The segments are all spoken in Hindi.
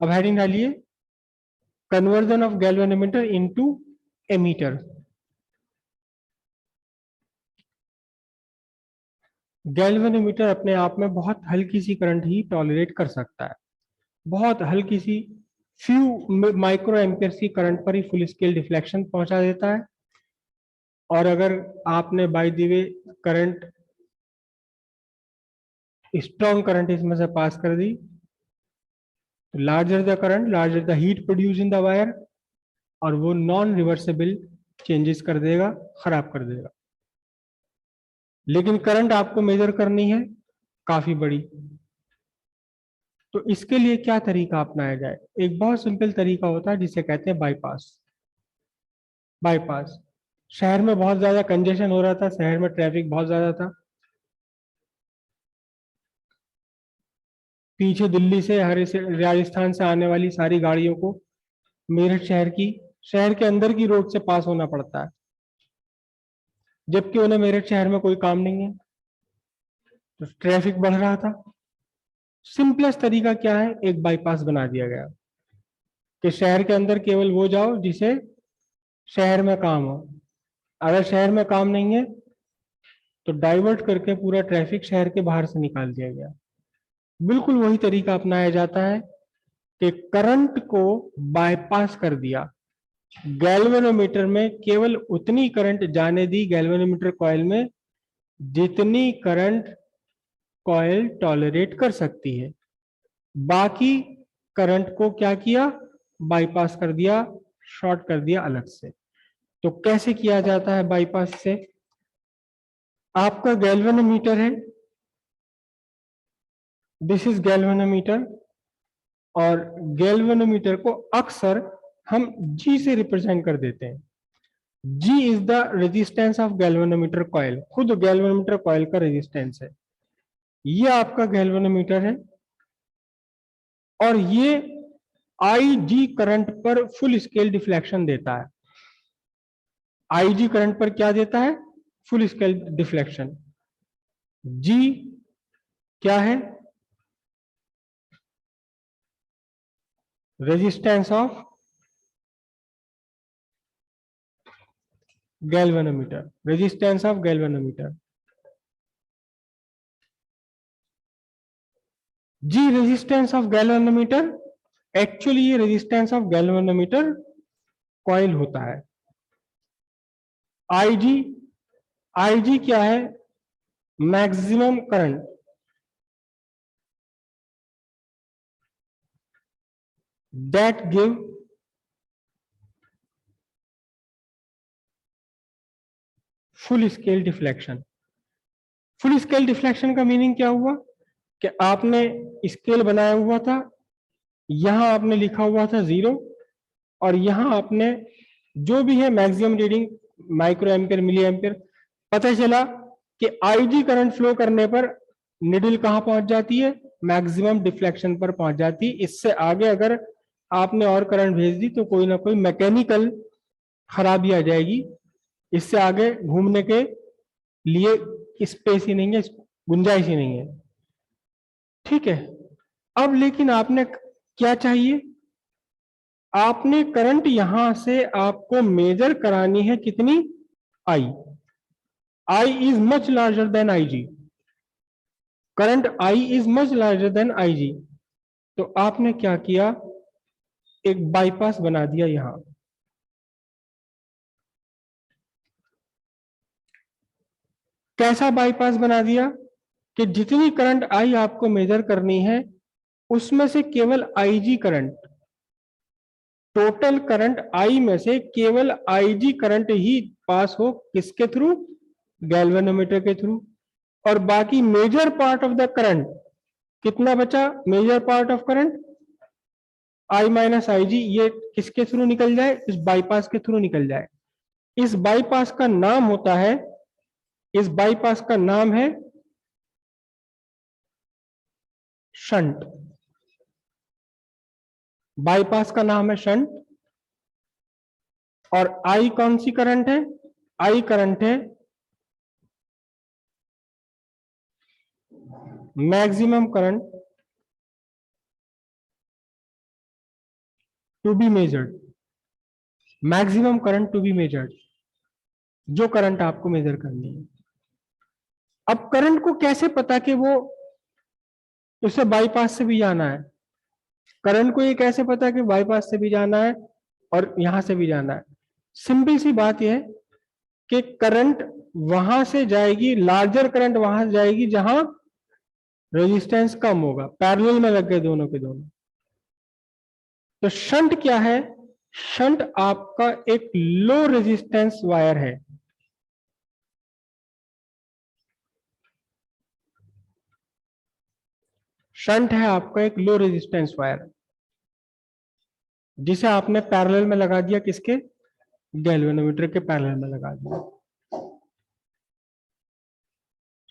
अब हेडिंग डालिए conversion of galvanometer into ammeter. Galvanometer अपने आप में बहुत हल्की सी करंट ही टॉलरेट कर सकता है, बहुत हल्की सी फ्यू माइक्रो एम्पियर की करंट पर ही फुल स्केल डिफ्लेक्शन पहुंचा देता है। और अगर आपने by the way current, strong current इसमें से पास कर दी तो larger the current larger the heat produce in the wire, और वो नॉन रिवर्सेबल चेंजेस कर देगा, खराब कर देगा। लेकिन करंट आपको मेजर करनी है काफी बड़ी, तो इसके लिए क्या तरीका अपनाया जाए? एक बहुत सिंपल तरीका होता है जिसे कहते हैं बाईपास। बाईपास, शहर में बहुत ज्यादा कंजेशन हो रहा था, शहर में ट्रैफिक बहुत ज्यादा था, पीछे दिल्ली से राजस्थान से आने वाली सारी गाड़ियों को मेरठ शहर के अंदर की रोड से पास होना पड़ता है, जबकि उन्हें मेरठ शहर में कोई काम नहीं है, तो ट्रैफिक बढ़ रहा था। सिंपलेस्ट तरीका क्या है? एक बाईपास बना दिया गया कि शहर के अंदर केवल वो जाओ जिसे शहर में काम हो, अगर शहर में काम नहीं है तो डाइवर्ट करके पूरा ट्रैफिक शहर के बाहर से निकाल दिया गया। बिल्कुल वही तरीका अपनाया जाता है कि करंट को बाईपास कर दिया, गैल्वेनोमीटर में केवल उतनी करंट जाने दी गैल्वेनोमीटर कॉइल में जितनी करंट कॉइल टॉलरेट कर सकती है, बाकी करंट को क्या किया? बाईपास कर दिया, शॉर्ट कर दिया अलग से। तो कैसे किया जाता है बाईपास से? आपका गैल्वेनोमीटर है, दिस इज गैल्वेनोमीटर, और गैल्वेनोमीटर को अक्सर हम जी से रिप्रेजेंट कर देते हैं। G is the resistance of galvanometer coil, खुद गैल्वेनोमीटर कॉइल का रेजिस्टेंस है। ये आपका गैल्वेनोमीटर है, और ये आई जी करंट पर फुल स्केल डिफ्लेक्शन देता है। आई जी करंट पर क्या देता है? Full scale deflection. जी क्या है? Resistance of galvanometer, resistance of galvanometer. G resistance of galvanometer, actually ये रेजिस्टेंस ऑफ गैल्वेनोमीटर कॉइल होता है। आईजी, आईजी क्या है? Maximum current, that give full scale deflection. Full scale deflection का मीनिंग क्या हुआ कि आपने स्केल बनाया हुआ था, यहां आपने लिखा हुआ था 0, और यहां आपने जो भी है maximum reading micro ampere milli ampere, पता चला कि आईजी करंट फ्लो करने पर निडल कहां पहुंच जाती है? मैक्सिमम डिफ्लेक्शन पर पहुंच जाती है। इससे आगे अगर आपने और करंट भेज दी तो कोई ना कोई मैकेनिकल खराबी आ जाएगी, इससे आगे घूमने के लिए स्पेस ही नहीं है, गुंजाइश ही नहीं है। ठीक है, अब लेकिन आपने क्या चाहिए? आपने करंट यहां से आपको मेजर करानी है कितनी? I. I is much larger than I G, current I is much larger than I G. तो आपने क्या किया? एक बाईपास बना दिया यहां। कैसा बाईपास बना दिया? कि जितनी करंट आई आपको मेजर करनी है उसमें से केवल IG current, total current I में से केवल आईजी करंट ही पास हो, किसके थ्रू? गैल्वेनोमीटर के थ्रू। और बाकी major part of the current कितना बचा? Major part of current I minus I G, ये किसके थ्रू निकल जाए? इस बाईपास के थ्रू निकल जाए। इस बाईपास का नाम होता है, इस बाईपास का नाम है शंट। बाईपास का नाम है शंट। और आई कौन सी करंट है? आई करंट है maximum current to be measured, maximum current to be measured, जो करंट आपको मेजर करनी है। अब करंट को कैसे पता कि वो उसे बाईपास से भी जाना है? करंट को ये कैसे पता कि बाईपास से भी जाना है और यहां से भी जाना है? सिंपल सी बात यह है कि करंट वहां से जाएगी, लार्जर करंट वहां से जाएगी जहां रेजिस्टेंस कम होगा, पैरेलल में लग गए दोनों के दोनों। तो शंट क्या है? शंट आपका एक लो रेजिस्टेंस वायर है। शंट है आपका एक लो रेजिस्टेंस वायर, जिसे आपने पैरेलल में लगा दिया, किसके? गैल्वेनोमीटर के पैरेलल में लगा दिया।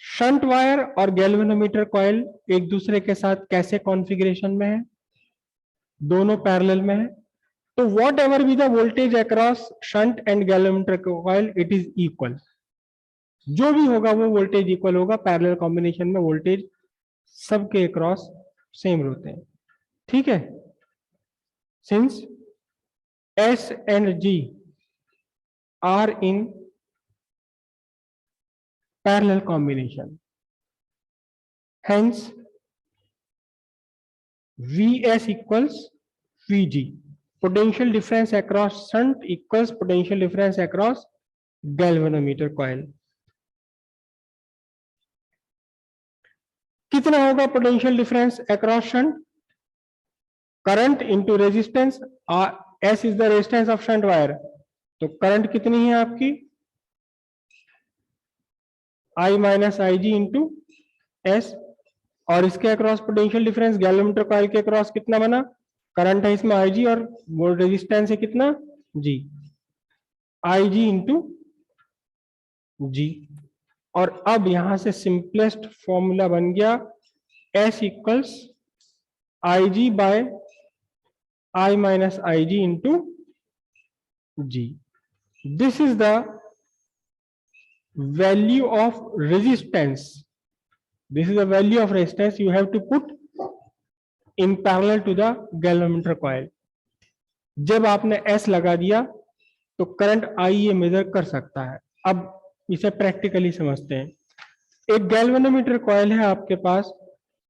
शंट वायर और गैल्वेनोमीटर कॉइल एक दूसरे के साथ कैसे कॉन्फ़िगरेशन में है? दोनों पैरेलल में है। तो whatever be the voltage across shunt and galvanometer coil, it is equal. जो भी होगा वो वोल्टेज इक्वल होगा। पैरेलल कॉम्बिनेशन में वोल्टेज सबके अक्रॉस सेम होते हैं, ठीक है। Since S and G are in parallel combination, hence Vs equals Vg. Potential difference across shunt equals potential difference across galvanometer coil. कितना होगा potential difference across shunt? Current into resistance, S is the resistance of shunt wire. तो करंट कितनी है आपकी? I minus I G into S, और इसके across potential difference galvanometer coil के अक्रॉस कितना बना? करंट है इसमें आई जी और वो रेजिस्टेंस है कितना? G, I G into G. और अब यहां से सिंपलेस्ट फॉर्मूला बन गया S equals I G by I minus I G into G. This is the value of resistance, this is the value of resistance you have to put in parallel to the galvanometer coil. जब आपने S लगा दिया तो करंट I ये मेजर कर सकता है। अब इसे प्रैक्टिकली समझते हैं। एक गैल्वेनोमीटर कॉइल है आपके पास,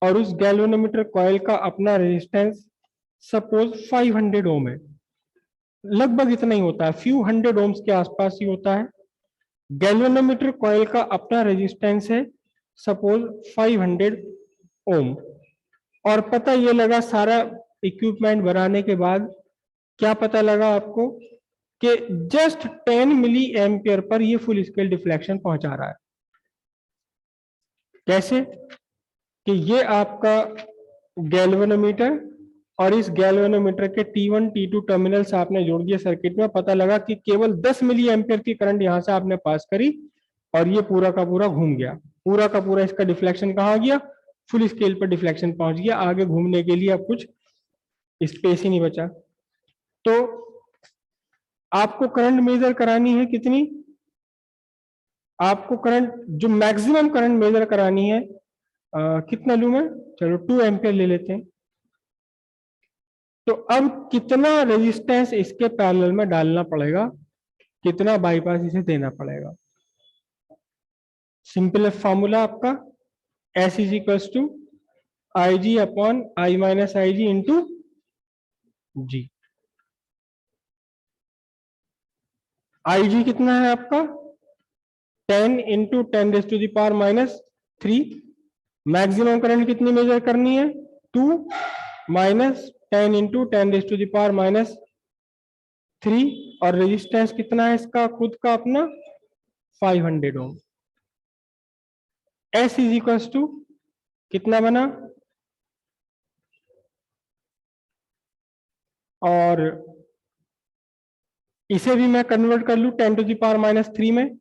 और उस गैल्वेनोमीटर कॉइल का अपना रेजिस्टेंस सपोज 500 ओम है, लगभग इतना ही होता है, फ्यू हंड्रेड ओम्स के आसपास ही होता है। गैल्वेनोमीटर कॉइल का अपना रेजिस्टेंस है सपोज 500 ओम, और पता ये लगा सारा इक्विपमेंट बनाने के बाद, क्या पता लगा आपको कि जस्ट 10 मिली एम्पियर पर ये फुल स्केल डिफ्लेक्शन पहुंचा रहा है। कैसे? कि ये आपका गैल्वेनोमीटर और इस गैल्वेनोमीटर के T1 T2 टर्मिनल्स आपने जोड़ दिए सर्किट में, पता लगा कि केवल 10 मिली एम्पियर की करंट यहां से आपने पास करी और ये पूरा का पूरा घूम गया। पूरा का पूरा इसका डिफ्लेक्शन कहाँ गया? फुल स्केल पर डिफ्लेक्शन पहुंच गया। आगे घूमने के लिए अब कुछ स्पेस ही नहीं बचा। तो आपको करंट मेजर करानी है कितनी? आपको करंट, जो मैक्सिमम करंट मेजर करानी है, कितना लूं मैं? चलो 2 एम्पियर ले लेते हैं। तो अब कितना रेजिस्टेंस इसके पैरेलल में डालना पड़ेगा, कितना बाईपास इसे देना पड़ेगा? सिंपल फॉर्मूला आपका S is equals to I G upon I minus I G into G. I G कितना है आपका? 10 into 10 raise to the power minus 3। Maximum current कितनी मेजर करनी है? 2 minus 10 into 10 raise to the power minus 3, और रेजिस्टेंस कितना है इसका खुद का अपना? 500 ओम। S इज इक्वल्स टू कितना बना? और इसे भी मैं कन्वर्ट कर लूं 10 टू द पावर माइनस 3 में,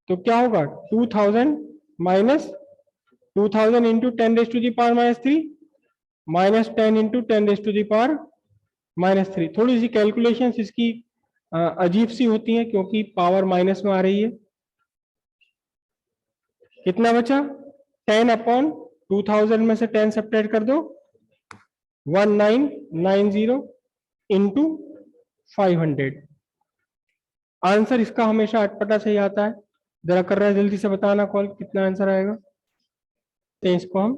तो क्या होगा? 2000 minus 2000 into 10 raise to the power minus 3 minus 10 into 10 raise to the power minus 3। थोड़ी सी कैलकुलेशंस इसकी अजीब सी होती हैं क्योंकि पावर माइनस में आ रही है। कितना बचा? 10 अपॉन 2000 में से 10 सेपरेट कर दो, 1990, इंटू 500। आंसर इसका हमेशा अटपटा सही आता है। जरा कर रहा है, जल्दी से बताना कॉल कितना आंसर आएगा। 23 को हम,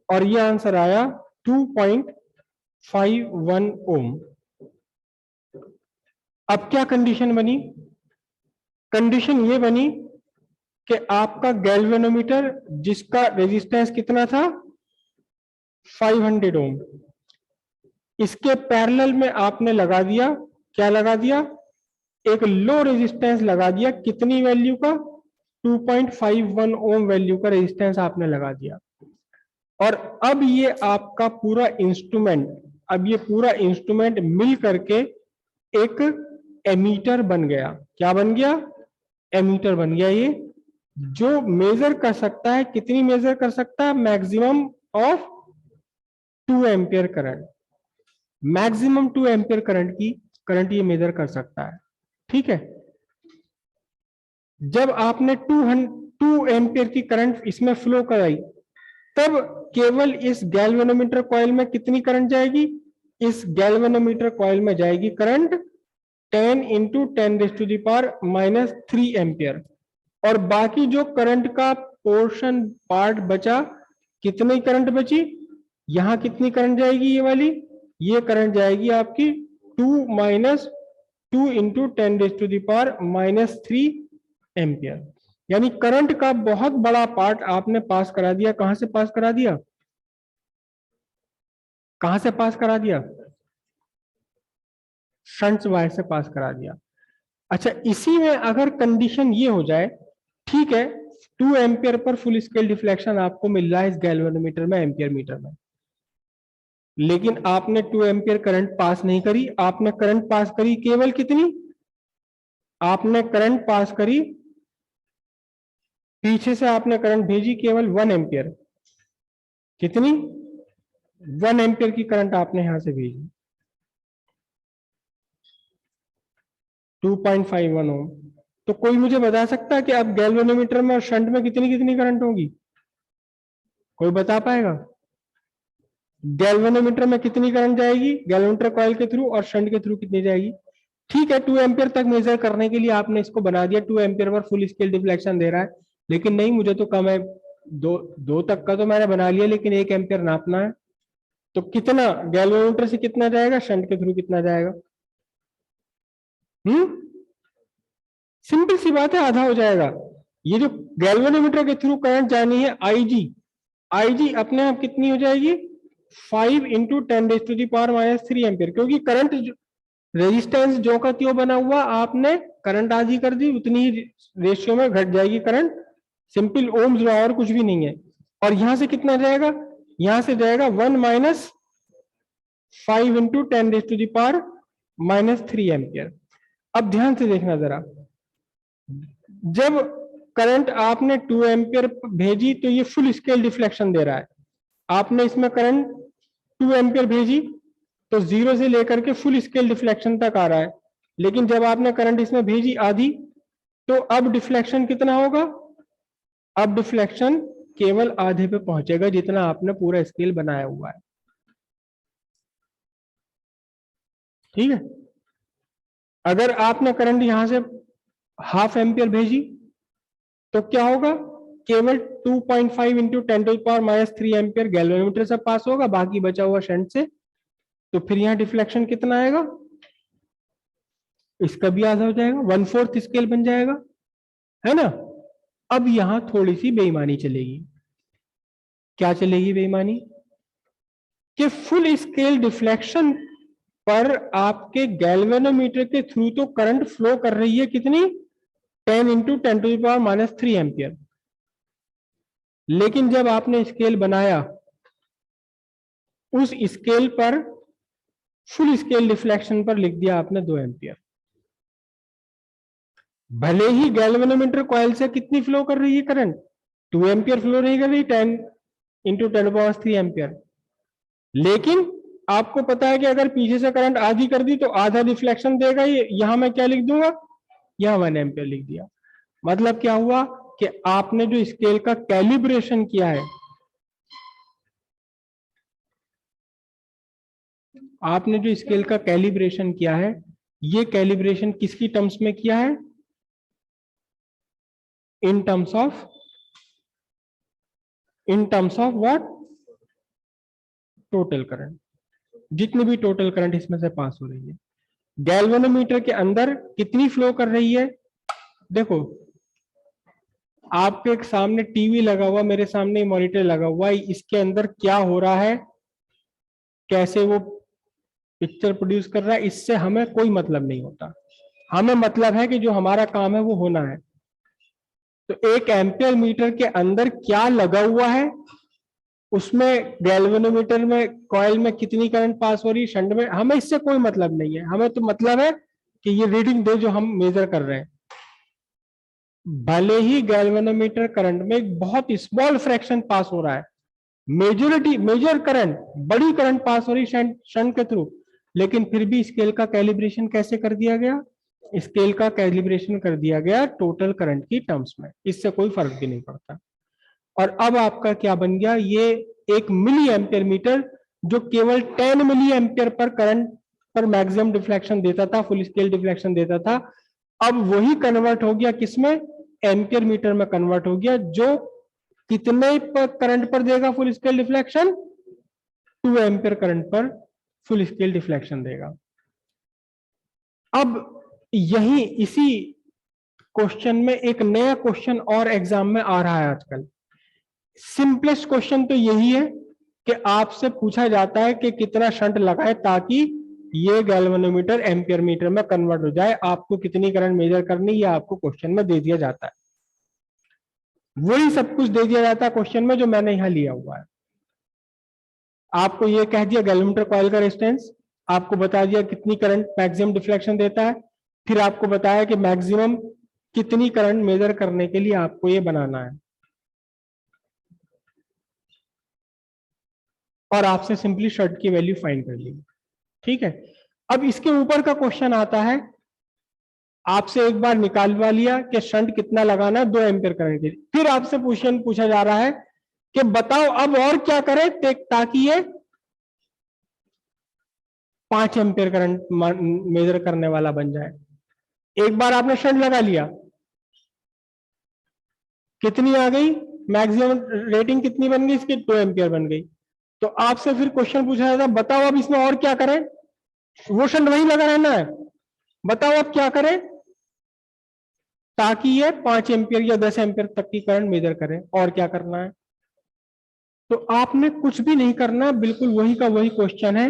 और ये आंसर आया 2.51 ओम। अब क्या कंडीशन बनी? कंडीशन ये बनी कि आपका गैल्वेनोमीटर जिसका रेजिस्टेंस कितना था 500 ओम, इसके पैरेलल में आपने लगा दिया, क्या लगा दिया, एक लो रेजिस्टेंस लगा दिया। कितनी वैल्यू का? 2.51 ओम वैल्यू का रेजिस्टेंस आपने लगा दिया। और अब ये आपका पूरा इंस्ट्रूमेंट, अब ये पूरा इंस्ट्रूमेंट मिल करके एक एमीटर बन गया। क्या बन गया? एमीटर बन गया। ये जो मेजर कर सकता है, कितनी मेजर कर सकता है? Maximum of 2 ampere current. Maximum 2 ampere current ये मेजर कर सकता है। ठीक है। जब आपने 2 एम्पियर की करंट इसमें फ्लो कराई, तब केवल इस गैल्वेनोमीटर कॉइल में कितनी करंट जाएगी? इस गैल्वेनोमीटर कॉइल में जाएगी करंट 10 इंटू 10⁻³ एम्पियर। और बाकी जो करंट का पोर्शन पार्ट बचा, कितनी करंट बची? यहां कितनी करंट जाएगी? ये वाली, ये करंट जाएगी आपकी 2 इंटू 10⁻³ एम्पियर। यानी करंट का बहुत बड़ा पार्ट आपने पास करा दिया। कहां से पास करा दिया? कहां से पास करा दिया? शंट वायर से पास करा दिया। अच्छा, इसी में अगर कंडीशन ये हो जाए, ठीक है, 2 ampere per full scale deflection आपको मिल रहा है इस गैल्वेनोमीटर में, एम्पियर मीटर में, लेकिन आपने 2 एम्पियर करंट पास नहीं करी। आपने करंट पास करी केवल कितनी? आपने करंट पास करी, पीछे से आपने करंट भेजी केवल 1 एम्पियर। कितनी? 1 एम्पियर की करंट आपने यहां से भेजी, 2.51 ओम। तो कोई मुझे बता सकता है कि अब गैल्वेनोमीटर में और शंट में कितनी कितनी करंट होगी? कोई बता पाएगा? गैल्वेनोमीटर में कितनी करंट जाएगी गैल्वेनोमीटर कॉइल के थ्रू, और शंट के थ्रू कितनी जाएगी? ठीक है, 2 एम्पियर तक मेजर करने के लिए आपने इसको बना दिया, 2 ampere per full scale deflection दे रहा है, लेकिन नहीं, मुझे तो कम है, दो तक का तो मैंने बना लिया, लेकिन 1 एम्पियर नापना है। तो कितना गैल्वेनोमीटर से कितना जाएगा, शंट के थ्रू कितना जाएगा? सिंपल सी बात है, आधा हो जाएगा। ये जो गैल्वेनोमीटर के थ्रू करंट जानी है आईजी, आईजी अपने आप कितनी हो जाएगी? 5 इंटू 10⁻³ एम्पियर, क्योंकि करंट रेजिस्टेंस जो का त्यों बना हुआ, आपने करंट आधी कर दी, उतनी ही रेशियो में घट जाएगी करंट। सिंपल ओम्स लॉ, और कुछ भी नहीं है। और यहां से कितना जाएगा? यहां से जाएगा 1 माइनस 5 इंटू 10⁻³ एम्पियर। अब ध्यान से देखना जरा, जब करंट आपने 2 एम्पियर भेजी तो ये फुल स्केल डिफ्लेक्शन दे रहा है। आपने इसमें करंट 2 एम्पियर भेजी तो 0 से लेकर के फुल स्केल डिफ्लेक्शन तक आ रहा है, लेकिन जब आपने करंट इसमें भेजी आधी, तो अब डिफ्लेक्शन कितना होगा? अब डिफ्लेक्शन केवल आधे पे पहुंचेगा जितना आपने पूरा स्केल बनाया हुआ है। ठीक है। अगर आपने करंट यहां से ½ एम्पियर भेजी तो क्या होगा? केवल 2.5 इंटू 10⁻³ एम्पियर गैल्वेनोमीटर से पास होगा, बाकी बचा हुआ शंट से। तो फिर यहां डिफ्लेक्शन कितना आएगा? इसका भी आधा हो जाएगा, 1/4 स्केल बन जाएगा, है ना। अब यहां थोड़ी सी बेईमानी चलेगी। क्या चलेगी बेईमानी? कि फुल स्केल डिफ्लेक्शन पर आपके गैल्वेनोमीटर के थ्रू तो करंट फ्लो कर रही है कितनी? 10 इंटू 10⁻³ एम्पियर। लेकिन जब आपने स्केल बनाया, उस स्केल पर फुल स्केल डिफ्लेक्शन पर लिख दिया आपने 2 एम्पियर। भले ही गैल्वेनोमीटर कॉइल से कितनी फ्लो कर रही है करंट? 2 एम्पियर फ्लो नहीं कर रही, 10 इंटू 10⁻³ एम्पियर। लेकिन आपको पता है कि अगर पीछे से करंट आधी कर दी तो आधा डिफ्लेक्शन देगा। ये यहां मैं क्या लिख दूंगा? यहां 1 एम्पियर लिख दिया। मतलब क्या हुआ कि आपने जो स्केल का कैलिब्रेशन किया है, आपने जो स्केल का कैलिब्रेशन किया है, ये कैलिब्रेशन किसकी टर्म्स में किया है? In terms of what? Total current. जितनी भी टोटल करंट इसमें से पास हो रही है, गैल्वेनोमीटर के अंदर कितनी फ्लो कर रही है? देखो, आपके एक सामने टीवी लगा हुआ, मेरे सामने मॉनिटर लगा हुआ है, इसके अंदर क्या हो रहा है, कैसे वो पिक्चर प्रोड्यूस कर रहा है, इससे हमें कोई मतलब नहीं होता। हमें मतलब है कि जो हमारा काम है वो होना है। तो एक एम्पियर मीटर के अंदर क्या लगा हुआ है, उसमें गैल्वेनोमीटर में कॉइल में कितनी करंट पास हो रही है, शंट में, हमें इससे कोई मतलब नहीं है। हमें तो मतलब है कि ये रीडिंग दे जो हम मेजर कर रहे हैं। भले ही गैल्वेनोमीटर करंट में एक बहुत स्मॉल फ्रैक्शन पास हो रहा है, मेजर करंट, बड़ी करंट पास हो रही शंट के थ्रू, लेकिन फिर भी स्केल का कैलिब्रेशन कैसे कर दिया गया? स्केल का कैलिब्रेशन कर दिया गया टोटल करंट की टर्म्स में, इससे कोई फर्क भी नहीं पड़ता। और अब आपका क्या बन गया, ये एक मिली एम्पियर मीटर जो केवल 10 मिली एम्पियर पर करंट पर मैक्सिमम डिफ्लेक्शन देता था, फुल स्केल डिफ्लेक्शन देता था, अब वही कन्वर्ट हो गया किसमें? एम्पियर मीटर में कन्वर्ट हो गया, जो कितने पर करंट पर देगा full scale deflection? 2 ampere current पर फुल स्केल डिफ्लेक्शन देगा। अब यही इसी क्वेश्चन में एक नया क्वेश्चन और एग्जाम में आ रहा है आजकल। सिंपलेस्ट क्वेश्चन तो यही है कि आपसे पूछा जाता है कि कितना शंट लगाए ताकि ये गैल्वेनोमीटर एम्पियर मीटर में कन्वर्ट हो जाए, आपको कितनी करंट मेजर करनी है आपको क्वेश्चन में दे दिया जाता है। वही सब कुछ दे दिया जाता है क्वेश्चन में जो मैंने यहां लिया हुआ है। आपको ये कह दिया गैल्वेनोमीटर कॉइल का रेजिस्टेंस, आपको बता दिया कितनी करंट मैक्सिमम डिफ्लेक्शन देता है, फिर आपको बताया कि मैक्सिमम कितनी करंट मेजर करने के लिए आपको ये बनाना है, और आपसे सिंपली शर्ट की वैल्यू फाइंड कर ली। ठीक है, अब इसके ऊपर का क्वेश्चन आता है, आपसे एक बार निकालवा लिया कि शंट कितना लगाना है 2 एम्पियर करंट के लिए, फिर आपसे क्वेश्चन पूछा जा रहा है कि बताओ अब और क्या करें ताकि ये 5 एम्पियर करंट मेजर करने वाला बन जाए। एक बार आपने शंट लगा लिया, कितनी आ गई मैक्सिमम रेटिंग, कितनी बन गई इसकी? 2 एम्पियर बन गई। तो आपसे फिर क्वेश्चन पूछा जाता है, बताओ अब इसमें और क्या करें? वो शंट वही लगा रहना है, बताओ अब क्या करें ताकि ये 5 एम्पियर या 10 एम्पियर तक की करंट मेजर करें, और क्या करना है? तो आपने कुछ भी नहीं करना, बिल्कुल वही का वही क्वेश्चन है,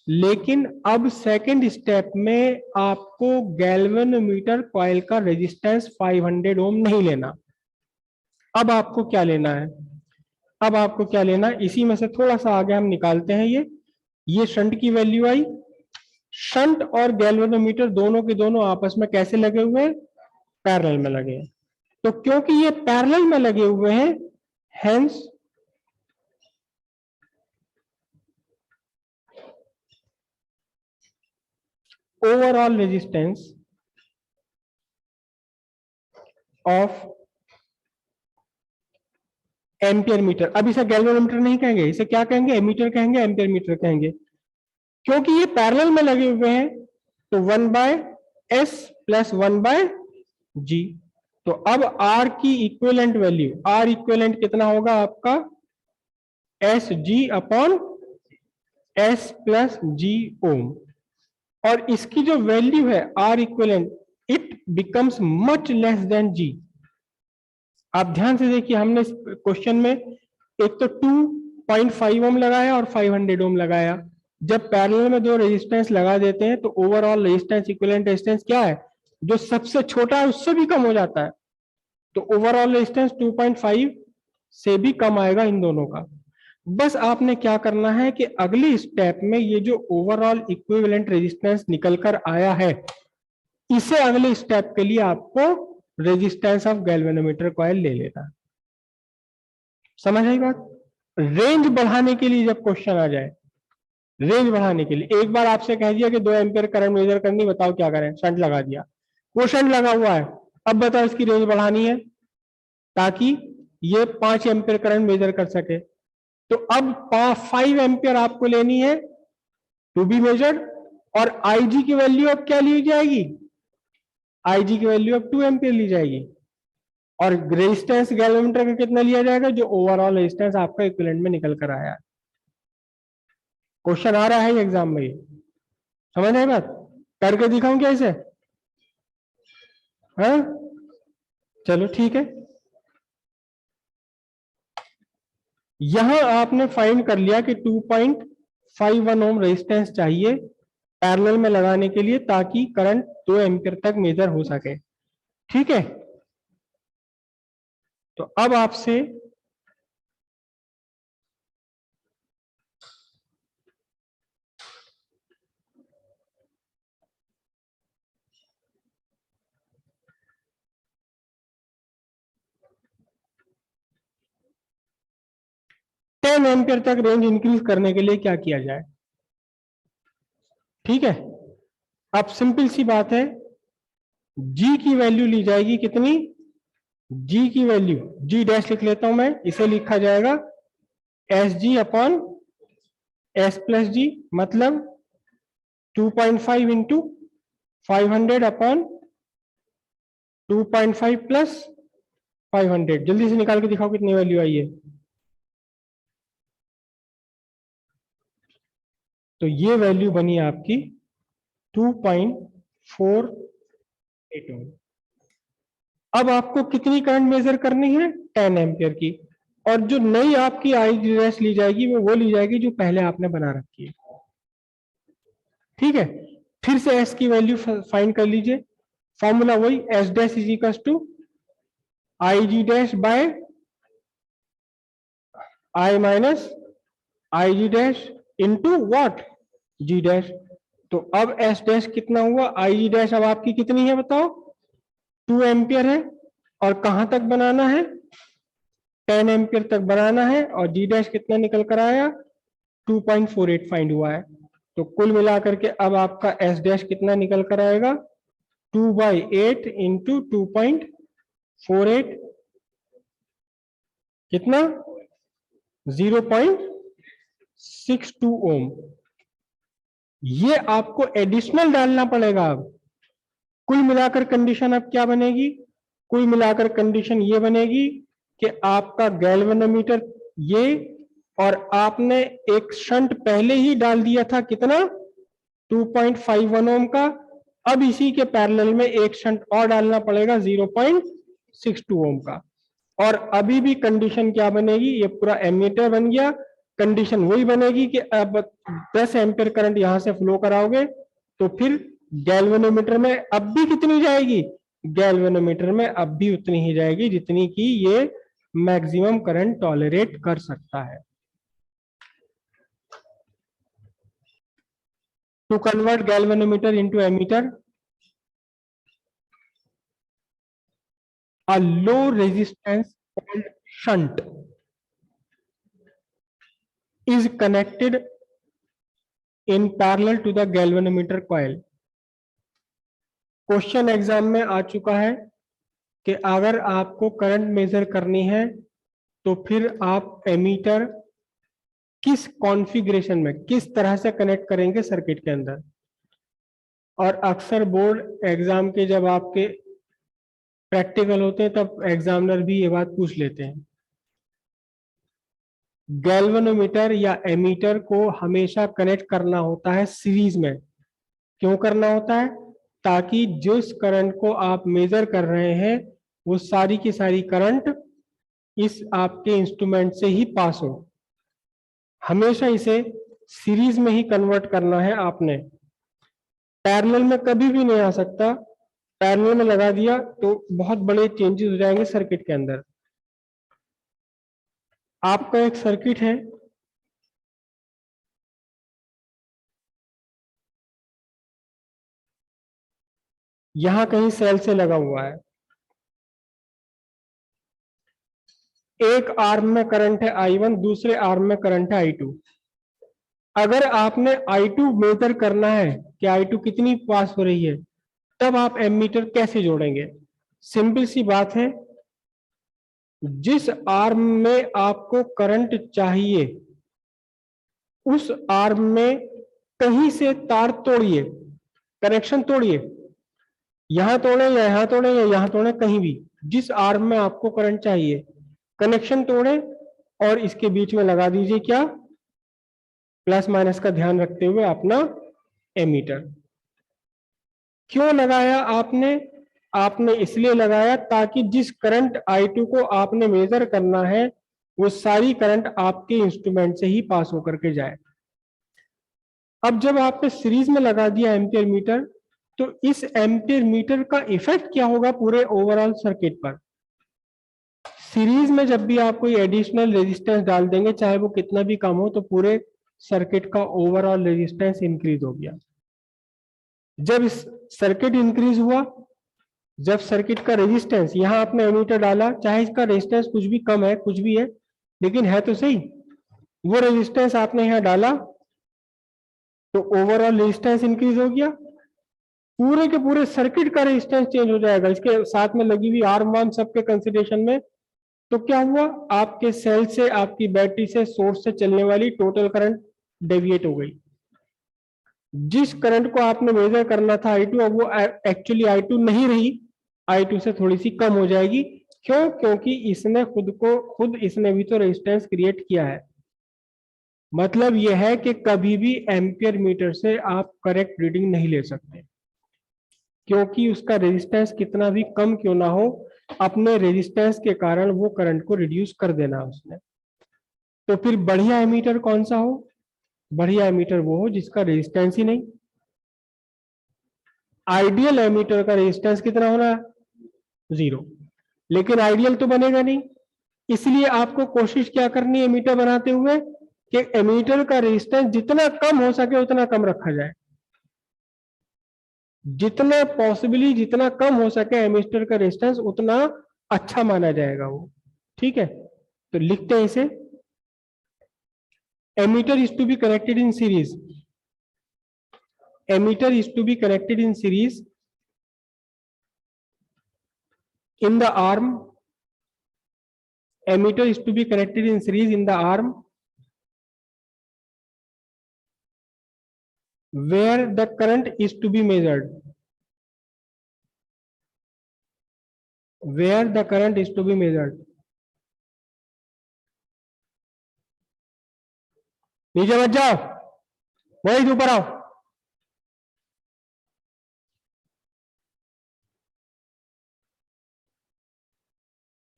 लेकिन अब सेकंड स्टेप में आपको गैल्वेनोमीटर कॉइल का रेजिस्टेंस 500 ओम नहीं लेना। अब आपको क्या लेना है? अब आपको क्या लेना है, इसी में से थोड़ा सा आगे हम निकालते हैं। ये शंट की वैल्यू आई, शंट और गैल्वेनोमीटर दोनों के दोनों आपस में कैसे लगे हुए हैं? पैरेलल में लगे हैं। तो क्योंकि ये पैरेलल में लगे हुए हैं, hence overall resistance of ampere meter, अब इसे गैल्वेनोमीटर नहीं कहेंगे, इसे क्या कहेंगे? एमीटर कहेंगे, एम्पियर मीटर कहेंगे, क्योंकि ये पैरेलल में लगे हुए हैं। तो 1/s प्लस 1/g। तो अब R की इक्विवेलेंट वैल्यू, R इक्विवेलेंट कितना होगा आपका? SG अपॉन S प्लस जी ओम। और इसकी जो वैल्यू है R equivalent, it becomes much less than G। आप ध्यान से देखिए, हमने क्वेश्चन में एक तो 2.5 ओम लगाया और 500 ओम लगाया। जब पैरेलल में दो रेजिस्टेंस लगा देते हैं तो ओवरऑल रेजिस्टेंस, इक्विवेलेंट रेजिस्टेंस क्या है? जो सबसे छोटा है उससे भी कम हो जाता है। तो ओवरऑल रेजिस्टेंस 2.5 से भी कम आएगा इन दोनों का। बस आपने क्या करना है कि अगली स्टेप में ये जो ओवरऑल इक्विवेलेंट रेजिस्टेंस निकल कर आया है, इसे अगले स्टेप के लिए आपको रेजिस्टेंस ऑफ गैल्वेनोमीटर कॉइल ले लेना। समझ आई बात? रेंज बढ़ाने के लिए जब क्वेश्चन आ जाए, रेंज बढ़ाने के लिए एक बार आपसे कह दिया कि 2 एम्पियर करंट मेजर करनी, बताओ क्या करें? शंट लगा दिया, वो शंट लगा हुआ है, अब बताओ इसकी रेंज बढ़ानी है ताकि ये 5 एम्पियर करंट मेजर कर सके। तो अब 5 एम्पियर आपको लेनी है टू बी मेजर्ड, और IG की वैल्यू अब क्या ली जाएगी, IG की वैल्यू अब 2 एम्पियर ली जाएगी, और रेजिस्टेंस गैल्वेनोमीटर का कितना लिया जाएगा, जो ओवरऑल रेजिस्टेंस आपका इक्विवेलेंट में निकल कर आया है। क्वेश्चन आ रहा है एग्जाम में, समझ आई बात, करके दिखाऊं क्या इसे, हाँ चलो ठीक है। यहां आपने फाइंड कर लिया कि 2.51 ओम रेजिस्टेंस चाहिए पैरेलल में लगाने के लिए, ताकि करंट 2 एम्पियर तक मेजर हो सके, ठीक है। तो अब आपसे टेन एम्पियर तक रेंज इंक्रीज करने के लिए क्या किया जाए, ठीक है। अब सिंपल सी बात है, जी की वैल्यू ली जाएगी कितनी, जी की वैल्यू, जी डैश लिख लेता हूं मैं, इसे लिखा जाएगा S G upon S plus G, मतलब 2.5 इंटू 500 अपॉन 2.5 प्लस 500। जल्दी से निकाल के दिखाओ कितनी वैल्यू आई है। तो ये वैल्यू बनी आपकी 2.48 ओम। अब आपको कितनी करंट मेजर करनी है, 10 एम्पियर की, और जो नई आपकी आई डैश ली जाएगी वो ली जाएगी जो पहले आपने बना रखी है, ठीक है। फिर से एस की वैल्यू फाइंड कर लीजिए, फॉर्मूला वही, S dash is equal to I G dash by I minus I G dash into what, G dash. तो अब एस डैश कितना हुआ, आई जी डैश अब आपकी कितनी है बताओ, 2 एम्पियर है, और कहां तक बनाना है, 10 एम्पियर तक बनाना है, और जी डैश कितना निकल कर आया, 2.48 फाइंड हुआ है। तो कुल मिलाकर के अब आपका एस डैश कितना निकल कर आएगा, 2/8 इंटू 2.48, कितना, 0.62 ओम। ये आपको एडिशनल डालना पड़ेगा। अब कुल मिलाकर कंडीशन अब क्या बनेगी, कुल मिलाकर कंडीशन ये बनेगी कि आपका गैल्वेनोमीटर ये, और आपने एक शंट पहले ही डाल दिया था कितना, 2.51 ओम का, अब इसी के पैरेलल में एक शंट और डालना पड़ेगा 0.62 ओम का। और अभी भी कंडीशन क्या बनेगी, ये पूरा एमीटर बन गया, कंडीशन वही बनेगी कि अब 10 एम्पियर करंट यहां से फ्लो कराओगे तो फिर गैल्वेनोमीटर में अब भी कितनी जाएगी, गैल्वेनोमीटर में अब भी उतनी ही जाएगी जितनी की ये मैक्सिमम करंट टॉलरेट कर सकता है। To convert galvanometer into ammeter, a low resistance called shunt is connected in parallel to the galvanometer coil। Question exam में आ चुका है कि अगर आपको करंट मेजर करनी है तो फिर आप एमीटर किस कॉन्फ़िगरेशन में किस तरह से कनेक्ट करेंगे सर्किट के अंदर। और अक्सर बोर्ड एग्जाम के जब आपके प्रैक्टिकल होते हैं तब एग्जामिनर भी ये बात पूछ लेते हैं। गैल्वेनोमीटर या एमीटर को हमेशा कनेक्ट करना होता है सीरीज में। क्यों करना होता है, ताकि जिस करंट को आप मेजर कर रहे हैं वो सारी की सारी करंट इस आपके इंस्ट्रूमेंट से ही पास हो। हमेशा इसे सीरीज में ही कन्वर्ट करना है आपने, पैरेलल में कभी भी नहीं आ सकता। पैरेलल में लगा दिया तो बहुत बड़े चेंजेस हो जाएंगे सर्किट के अंदर। आपका एक सर्किट है, यहां कहीं सेल से लगा हुआ है, एक आर्म में करंट है I1, दूसरे आर्म में करंट है I2। अगर आपने I2 मेजर करना है कि I2 कितनी पास हो रही है, तब आप एमीटर कैसे जोड़ेंगे। सिंपल सी बात है, जिस आर्म में आपको करंट चाहिए उस आर्म में कहीं से तार तोड़िए, कनेक्शन तोड़िए, यहां तोड़े या यहां तोड़े या यहां तोड़े, कहीं भी जिस आर्म में आपको करंट चाहिए, कनेक्शन तोड़े और इसके बीच में लगा दीजिए क्या, प्लस माइनस का ध्यान रखते हुए अपना एमीटर। क्यों लगाया आपने? आपने इसलिए लगाया ताकि जिस करंट I2 को आपने मेजर करना है वो सारी करंट आपके इंस्ट्रूमेंट से ही पास होकर के जाए। अब जब आपने सीरीज में लगा दिया एम्पियर मीटर, तो इस एम्पियर मीटर का इफेक्ट क्या होगा पूरे ओवरऑल सर्किट पर? सीरीज में जब भी आप कोई एडिशनल रेजिस्टेंस डाल देंगे, चाहे वो कितना भी कम हो, तो पूरे सर्किट का ओवरऑल रेजिस्टेंस इंक्रीज हो गया। जब इस सर्किट इंक्रीज हुआ, जब सर्किट का रेजिस्टेंस, यहां आपने एमीटर डाला, चाहे इसका रेजिस्टेंस कुछ भी कम है, कुछ भी है, लेकिन है तो सही, वो रेजिस्टेंस आपने यहां डाला तो ओवरऑल रेजिस्टेंस इंक्रीज हो गया, पूरे के पूरे सर्किट का रेजिस्टेंस चेंज हो जाएगा, इसके साथ में लगी हुई आर्म वार्म सबके कंसिडरेशन में। तो क्या हुआ, आपके सेल से, आपकी बैटरी से, सोर्स से चलने वाली टोटल करंट डेविएट हो गई। जिस करंट को आपने मेजर करना था I2, अब वो एक्चुअली I2 नहीं रही, I2 से थोड़ी सी कम हो जाएगी। क्यों? क्योंकि इसने खुद इसने भी तो रेजिस्टेंस क्रिएट किया है। मतलब यह है कि कभी भी एम्पियर मीटर से आप करेक्ट रीडिंग नहीं ले सकते, क्योंकि उसका रेजिस्टेंस कितना भी कम क्यों ना हो, अपने रेजिस्टेंस के कारण वो करंट को रिड्यूस कर देना उसने। तो फिर बढ़िया एमीटर कौन सा हो? बढ़िया एमीटर वो हो जिसका रेजिस्टेंस ही नहीं। आइडियल एमीटर का रेजिस्टेंस कितना होना है? 0। लेकिन आइडियल तो बनेगा नहीं, इसलिए आपको कोशिश क्या करनी है एमीटर बनाते हुए, कि एमीटर का रेजिस्टेंस जितना कम हो सके उतना कम रखा जाए, जितना पॉसिबली जितना कम हो सके एमीटर का रेजिस्टेंस उतना अच्छा माना जाएगा वो। ठीक है, तो लिखते हैं इसे, emitter is to be connected in series, emitter is to be connected in series in the arm, emitter is to be connected in series in the arm where the current is to be measured, where the current is to be measured। नीचे मत जाओ, वही ऊपर आओ।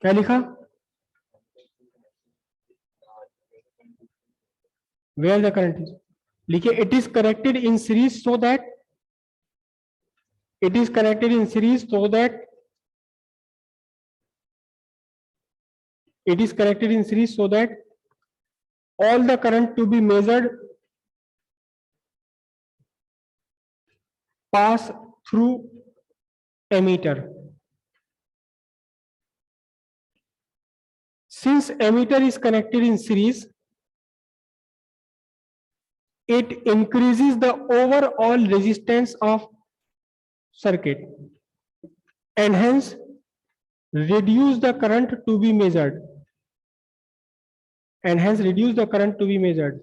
क्या लिखा? where the current is, लिखिए it is connected in series so that, it is connected in series so that, it is connected in series so that all the current to be measured pass through emitter। Since emitter is connected in series, it increases the overall resistance of circuit and hence reduce the current to be measured, and hence reduce the current to be measured।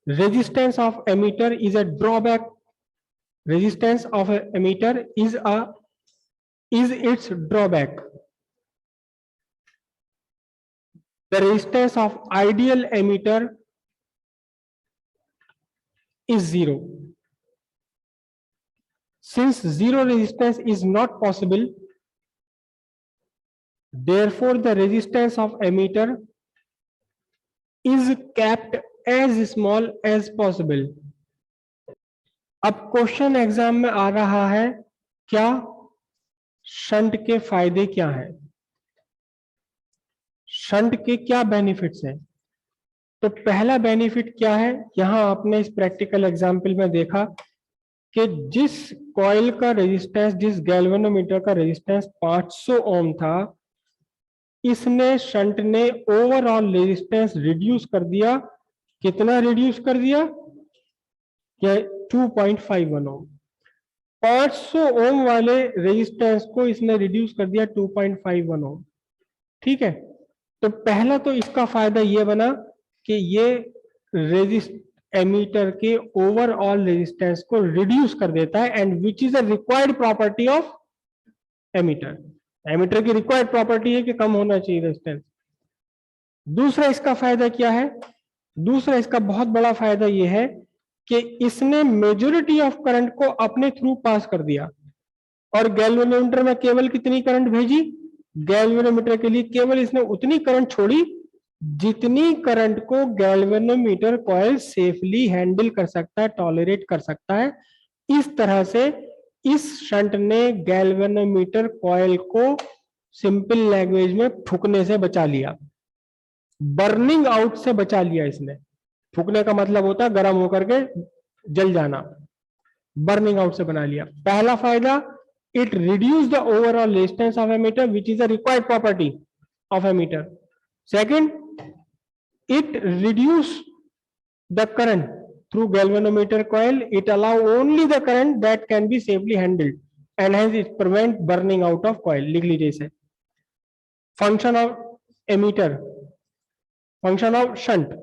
Resistance of emitter is a drawback, resistance of a emitter is its drawback। The resistance of ideal emitter is 0। Since zero resistance is not possible, therefore the resistance of emitter is kept as small as possible। अब क्वेश्चन एग्जाम में आ रहा है क्या, शंट के फायदे क्या हैं, शंट के क्या बेनिफिट्स हैं? तो पहला बेनिफिट क्या है, यहां आपने इस प्रैक्टिकल एग्जाम्पल में देखा कि जिस कॉइल का रेजिस्टेंस, जिस गैल्वेनोमीटर का रेजिस्टेंस 500 ओम था, इसने शंट ने ओवरऑल रेजिस्टेंस रिड्यूस कर दिया। कितना रिड्यूस कर दिया? 2.51 ओम। 500 ओम वाले रेजिस्टेंस को इसने रिड्यूस कर दिया 2.51 ओम। ठीक है, तो पहला तो इसका फायदा ये बना कि ये एमीटर के ओवरऑल रेजिस्टेंस को रिड्यूस कर देता है, and which is a required property of ammeter. Ammeter की रिक्वायर्ड प्रॉपर्टी है कि कम होना चाहिए रेजिस्टेंस। दूसरा इसका फायदा क्या है? दूसरा इसका बहुत बड़ा फायदा यह है कि इसने मेजॉरिटी ऑफ करंट को अपने थ्रू पास कर दिया। और गैल्वेनोमीटर में केवल कितनी करंट भेजी? गैल्वेनोमीटर के लिए केवल इसने उतनी करंट छोड़ी जितनी करंट को गैल्वेनोमीटर कॉइल सेफली हैंडल कर सकता है, टॉलरेट कर सकता है। इस तरह से इस शंट ने गैल्वेनोमीटर कॉइल को सिंपल लैंग्वेज में फूकने से बचा लिया, बर्निंग आउट से बचा लिया इसने। फूकने का मतलब होता है गर्म होकर के जल जाना, बर्निंग आउट से बना लिया। पहला फायदा, it reduce the overall resistance of emitter, which is a required property of emitter. Second, it reduce the current through galvanometer coil. It allow only the current that can be safely handled, and hence it prevent burning out of coil. लिख लीजिए इसे। function of emitter, function of shunt।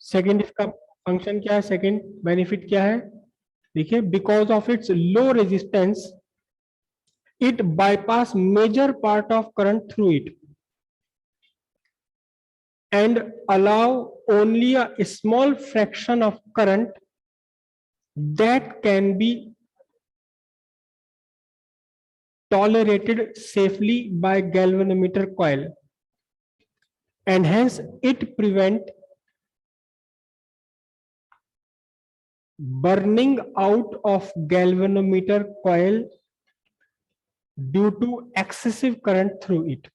Second इसका फंक्शन क्या है? सेकेंड बेनिफिट क्या है? देखिए, because of its low resistance it bypass major part of current through it and allow only a small fraction of current that can be tolerated safely by galvanometer coil, and hence it prevent burning out of galvanometer coil due to excessive current through it.